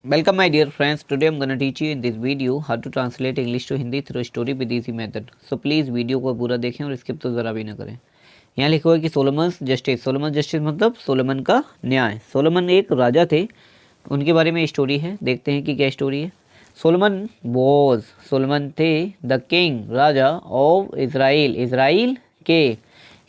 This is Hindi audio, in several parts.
Welcome my dear friends. Today I'm gonna teach you in this video how to translate English to Hindi through story with easy method. So please video को पूरा देखें और स्किप तो ज़रा भी ना करें। यहाँ लिखा हुआ है कि सोलोमन्स जस्टिस। सोलोमन जस्टिस मतलब सोलोमन का न्याय। सोलोमन एक राजा थे, उनके बारे में स्टोरी है। देखते हैं कि क्या स्टोरी है। सोलोमन थे द किंग राजा ऑफ इज़राइल, इज़राइल के।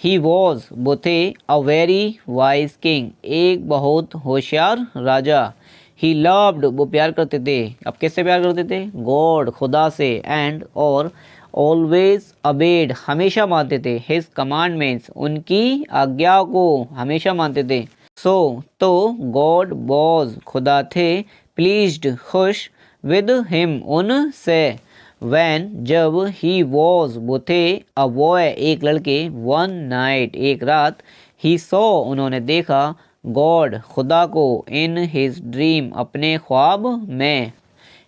ही वॉज वो थे अ वेरी वाइज किंग, एक बहुत होशियार राजा। ही लव्ड वो प्यार करते थे। अब किससे प्यार करते थे? गॉड खुदा से। एंड और ऑलवेज अबेड हमेशा मानते थे। हिज कमांडमेंट्स उनकी आज्ञा को हमेशा मानते थे। सो तो गॉड वॉज खुदा थे प्लीज्ड खुश विद हिम उनसे। वैन जब ही वॉज वो थे अ बॉय एक लड़के। वन नाइट एक रात। ही सॉ उन्होंने देखा गॉड खुदा को इन हिज ड्रीम अपने ख्वाब में।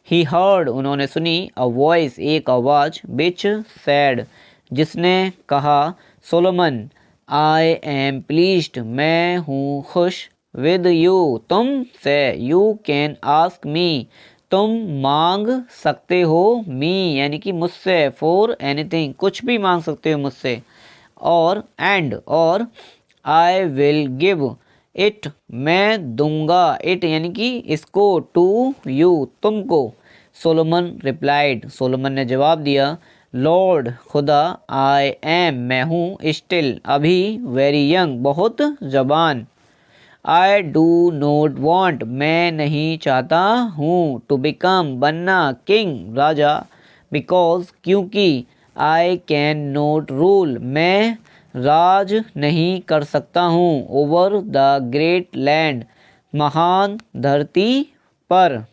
ही हर्ड उन्होंने सुनी अ वॉइस एक आवाज़ विच सैड जिसने कहा सोलोमन आई एम प्लीज्ड मैं हूँ खुश विद यू तुम से। यू कैन आस्क मी तुम मांग सकते हो। मी यानी कि मुझसे। फॉर एनीथिंग कुछ भी मांग सकते हो मुझसे। और एंड और आई विल गिव इट मैं दूंगा। इट यानी कि इसको। टू यू तुमको। सोलोमन रिप्लाइड सोलोमन ने जवाब दिया लॉर्ड खुदा आई एम मैं हूँ स्टिल अभी वेरी यंग बहुत जवान। आई डू नॉट वॉन्ट मैं नहीं चाहता हूँ टू बिकम बनना किंग राजा। बिकॉज क्योंकि आई कैन नॉट रूल मैं राज नहीं कर सकता हूँ ओवर द ग्रेट लैंड महान धरती पर।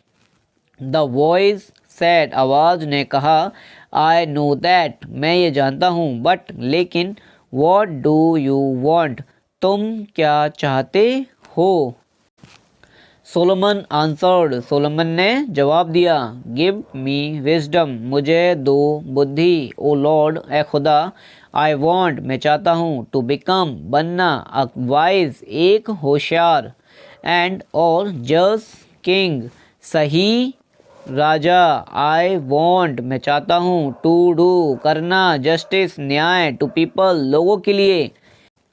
द वॉइस सैड आवाज़ ने कहा आई नो दैट मैं ये जानता हूँ। बट लेकिन वॉट डू यू वॉन्ट तुम क्या चाहते हो? सोलोमन आंसर्ड सोलोमन ने जवाब दिया गिव मी विजडम मुझे दो बुद्धि। ओ लॉर्ड ए खुदा आई वॉन्ट मैं चाहता हूँ टू बिकम बनना अ वाइज एक होशियार। एंड और जस्ट किंग सही राजा। आई वॉन्ट मैं चाहता हूँ टू डू करना जस्टिस न्याय टू पीपल लोगों के लिए।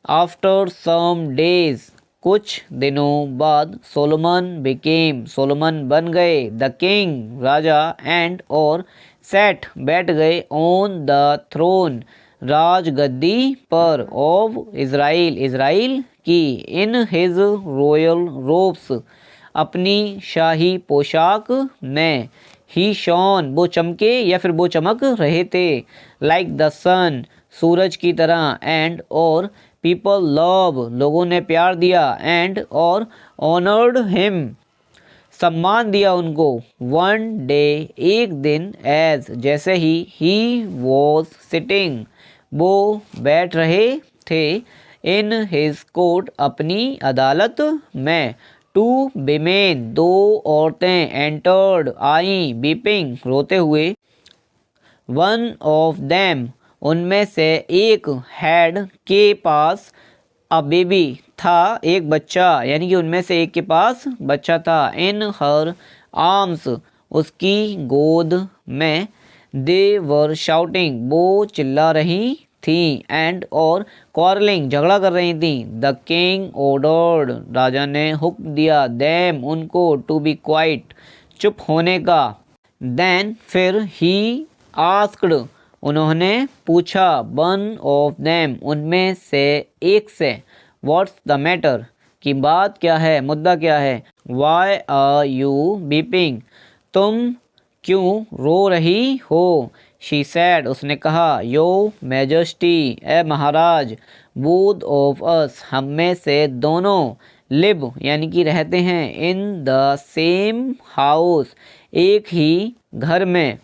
आफ्टर सम डेज कुछ दिनों बाद सोलोमन बिकेम सोलोमन बन गए द किंग राजा। एंड और सेट बैठ गए ऑन द थ्रोन राज गद्दी पर। ऑफ इज़राइल इज़राइल की। इन हिज रॉयल रोब्स अपनी शाही पोशाक में। ही शॉन वो चमके या फिर वो चमक रहे थे। लाइक द सन सूरज की तरह। एंड और पीपल लव लोगों ने प्यार दिया। एंड और ऑनर्ड हिम सम्मान दिया उनको। वन डे एक दिन। एज जैसे ही वॉज सिटिंग वो बैठ रहे थे। इन हिज कोर्ट अपनी अदालत में। टू विमेन दो औरतें एंटर्ड आई बीपिंग रोते हुए। वन ऑफ देम उनमें से एक हैड के पास अ बेबी था एक बच्चा यानी कि उनमें से एक के पास बच्चा था। इन हर आर्म्स उसकी गोद में। दे वर शाउटिंग वो चिल्ला रही थी। एंड और क्वारलिंग झगड़ा कर रही थी। द किंग ऑर्डर्ड राजा ने हुक्म दिया देम उनको टू बी क्वाइट चुप होने का। देन फिर ही आस्क्ड उन्होंने पूछा वन ऑफ देम उनमें से एक से व्हाट्स द मैटर की बात क्या है मुद्दा क्या है। वाई आर यू बीपिंग तुम क्यों रो रही हो। शी सैड उसने कहा यो मैजेस्टी ए महाराज बोथ ऑफ अस हम में से दोनों लिव यानी कि रहते हैं इन द सेम हाउस एक ही घर में।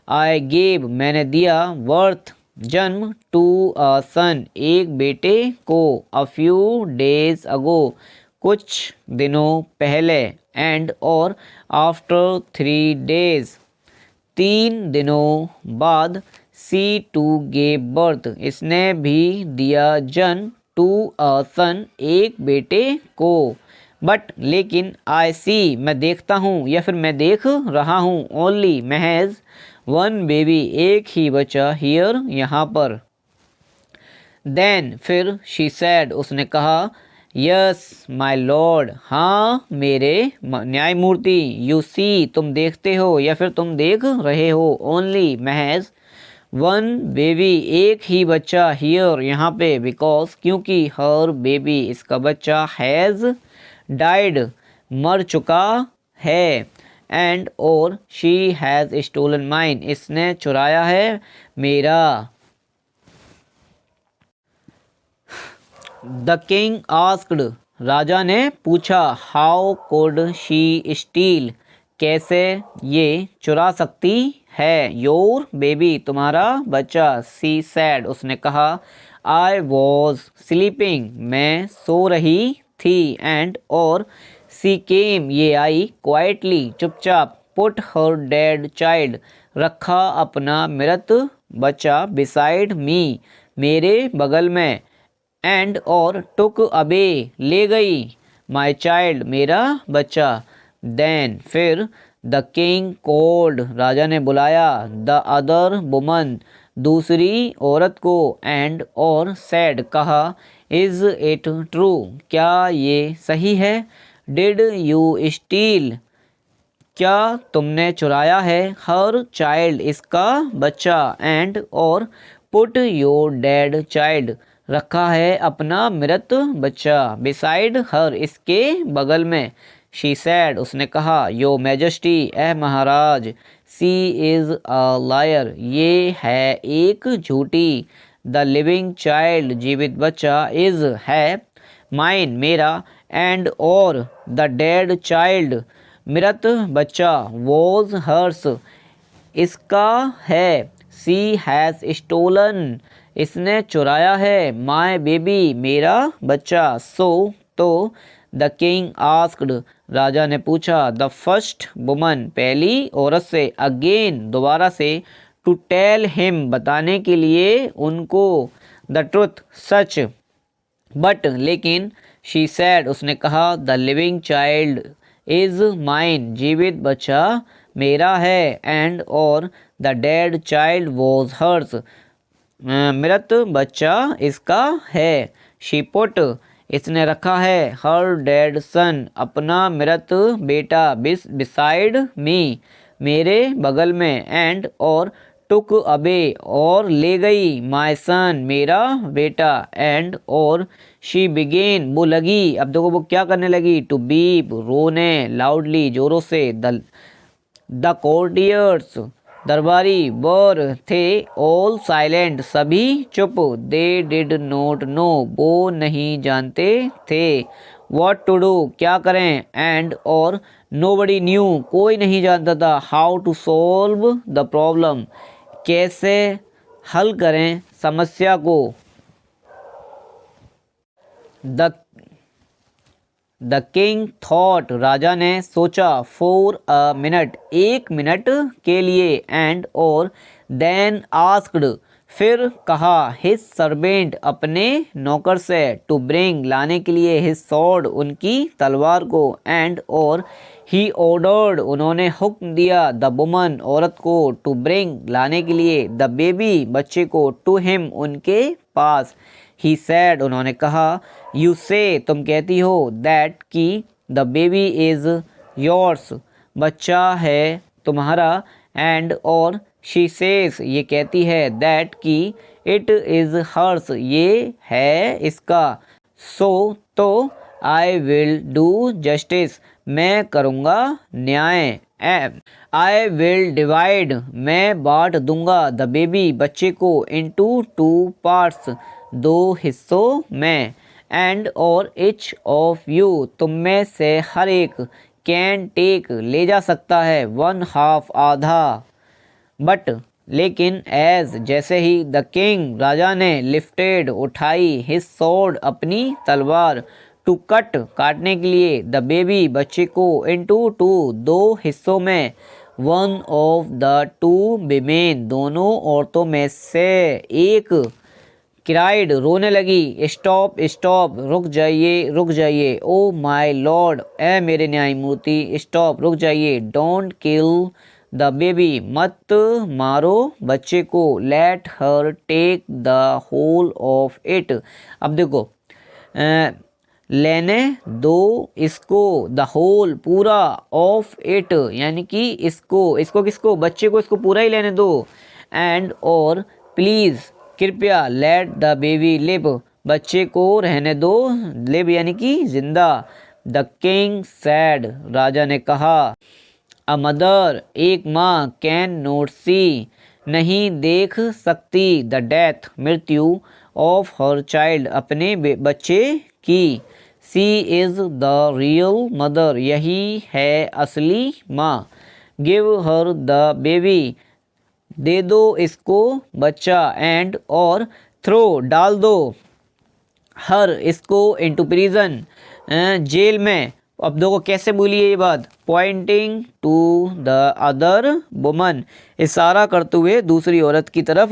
आई गेव मैंने दिया वर्थ जन्म टू अ सन एक बेटे को। अ फ्यू डेज अगो कुछ दिनों पहले। एंड और आफ्टर 3 डेज तीन दिनों बाद। सी टू गेव बर्थ इसने भी दिया जन्म टू अ सन एक बेटे को। बट लेकिन आई सी मैं देखता हूँ या फिर मैं देख रहा हूँ ओनली महज वन बेबी एक ही बच्चा हियर यहाँ पर। देन फिर शी सैड उसने कहा यस माय लॉर्ड हाँ मेरे न्यायमूर्ति। यू सी तुम देखते हो या फिर तुम देख रहे हो ओनली महज वन बेबी एक ही बच्चा हियर यहाँ पे बिकॉज क्योंकि हर बेबी इसका बच्चा हैज़ डाइड मर चुका है एंड और शी हैज़ स्टोलन माइन इसने चुराया है मेरा। द किंग आस्क्ड राजा ने पूछा हाउ कुड शी स्टील कैसे ये चुरा सकती है योर बेबी तुम्हारा बच्चा। सी सैड उसने कहा आई वॉज स्लीपिंग मैं सो रही थी एंड और सी केम ये आई क्वाइटली चुपचाप पुट हर डेड चाइल्ड रखा अपना मृत बच्चा बिसाइड मी मेरे बगल में एंड और टुक अबे ले गई माई चाइल्ड मेरा बच्चा। देन फिर द किंग कॉल्ड राजा ने बुलाया द अदर वुमन दूसरी औरत को एंड और सैड कहा इज इट ट्रू क्या ये सही है। डिड यू स्टील क्या तुमने चुराया है हर चाइल्ड इसका बच्चा एंड और पुट योर डेड चाइल्ड रखा है अपना मृत बच्चा बिसाइड हर इसके बगल में। शी सैड उसने कहा यो मैजेस्टी ए महाराज सी इज़ अ लायर ये है एक झूठी। द लिविंग चाइल्ड जीवित बच्चा इज़ है माइन मेरा एंड और द डेड चाइल्ड मृत बच्चा वॉज हर्स इसका है। सी हैज़ स्टोलन इसने चुराया है माय बेबी मेरा बच्चा। सो तो द किंग आस्क्ड राजा ने पूछा द फर्स्ट वुमन पहली औरत से अगेन दोबारा से टू टेल हिम बताने के लिए उनको द ट्रुथ सच। बट लेकिन शी सैड उसने कहा the living child is mine जीवित बच्चा मेरा है एंड और the dead child was hers मृत बच्चा इसका है। शी पुट इसने रखा है हर डेड सन अपना मृत बेटा बिसाइड मी मेरे बगल में एंड और टुक अबे और ले गई माय सन मेरा बेटा एंड और शी बिगेन वो लगी अब देखो वो क्या करने लगी टू बीप रोने लाउडली जोरों से द कोर्टियर्स दरबारी वर थे ऑल साइलेंट सभी चुप। दे डिड नॉट नो वो नहीं जानते थे व्हाट टू डू क्या करें एंड और नोबडी न्यू कोई नहीं जानता था how to solve the problem कैसे हल करें समस्या को। द किंग थॉट राजा ने सोचा फॉर अ मिनट एक मिनट के लिए एंड और देन आस्क्ड फिर कहा हिज सर्वेंट अपने नौकर से टू ब्रिंग लाने के लिए हिज सॉर्ड उनकी तलवार को एंड और ही ऑर्डर्ड उन्होंने हुक्म दिया द वुमन औरत को टू ब्रिंग लाने के लिए द बेबी बच्चे को टू हिम उनके पास। ही सैड उन्होंने कहा यू से तुम कहती हो दैट कि द बेबी इज़ योर्स बच्चा है तुम्हारा एंड और शी सेज ये कहती है दैट कि इट इज़ हर्स ये है इसका। सो तो आई विल डू जस्टिस मैं करूँगा न्याय। आई विल डिवाइड मैं बांट दूंगा द बेबी बच्चे को इनटू टू पार्ट्स दो हिस्सों में एंड और इच ऑफ यू तुम में से हर एक कैन टेक ले जा सकता है वन हाफ आधा। बट लेकिन एज जैसे ही द किंग राजा ने लिफ्टेड उठाई हिज सॉर्ड अपनी तलवार टू कट काटने के लिए द बेबी बच्चे को इनटू टू दो हिस्सों में one of the two women दोनों औरतों में से एक क्राइड रोने लगी, स्टॉप स्टॉप रुक जाइए रुक जाइए, ओ माय लॉर्ड ए मेरे न्यायमूर्ति, स्टॉप रुक जाइए, डोंट किल द बेबी मत मारो बच्चे को, let her take the whole of it. अब देखो लेने दो इसको, द होल पूरा, ऑफ इट यानी कि इसको किसको, बच्चे को इसको पूरा ही लेने दो, एंड और प्लीज़ कृपया, लेट द बेबी लिव बच्चे को रहने दो, लिव यानी कि जिंदा। द किंग सैड राजा ने कहा, अ मदर एक माँ, कैन नोट सी नहीं देख सकती, द डेथ मृत्यु, ऑफ हर चाइल्ड अपने बच्चे की, सी इज़ द रियल मदर यही है असली माँ, गिव हर द बेबी दे दो इसको बच्चा, एंड और थ्रो डाल दो, हर इसको, इनटू प्रिजन जेल में। अब देखो कैसे बोली है ये बात, pointing to the other woman, इशारा करते हुए दूसरी औरत की तरफ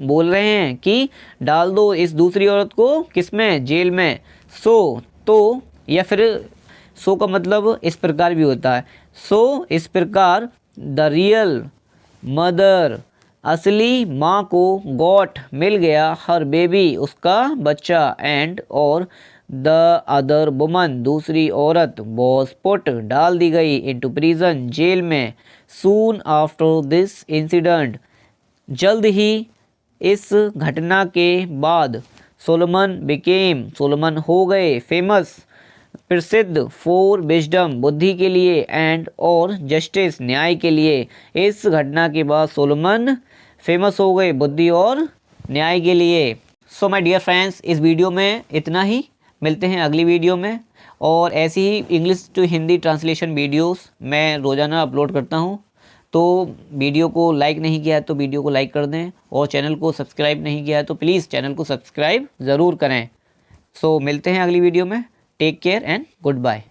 बोल रहे हैं कि डाल दो इस दूसरी औरत को किसमें, जेल में। सो तो या फिर सो का मतलब इस प्रकार भी होता है, सो इस प्रकार द रियल मदर असली माँ को, गॉट मिल गया, हर बेबी उसका बच्चा, एंड और द अदर वुमन दूसरी औरत, वॉज पुट डाल दी गई, इनटू प्रिजन जेल में। सून आफ्टर दिस इंसिडेंट जल्द ही इस घटना के बाद, सोलोमन बिकेम सोलोमन हो गए, फेमस प्रसिद्ध, फॉर विजडम बुद्धि के लिए, एंड और जस्टिस न्याय के लिए। इस घटना के बाद सोलोमन फेमस हो गए बुद्धि और न्याय के लिए। सो माय डियर फ्रेंड्स, इस वीडियो में इतना ही, मिलते हैं अगली वीडियो में। और ऐसी ही English to Hindi translation videos मैं रोज़ाना अपलोड करता हूँ, तो वीडियो को लाइक नहीं किया है तो वीडियो को लाइक कर दें, और चैनल को सब्सक्राइब नहीं किया है तो प्लीज़ चैनल को सब्सक्राइब ज़रूर करें। सो मिलते हैं अगली वीडियो में, take care and good bye.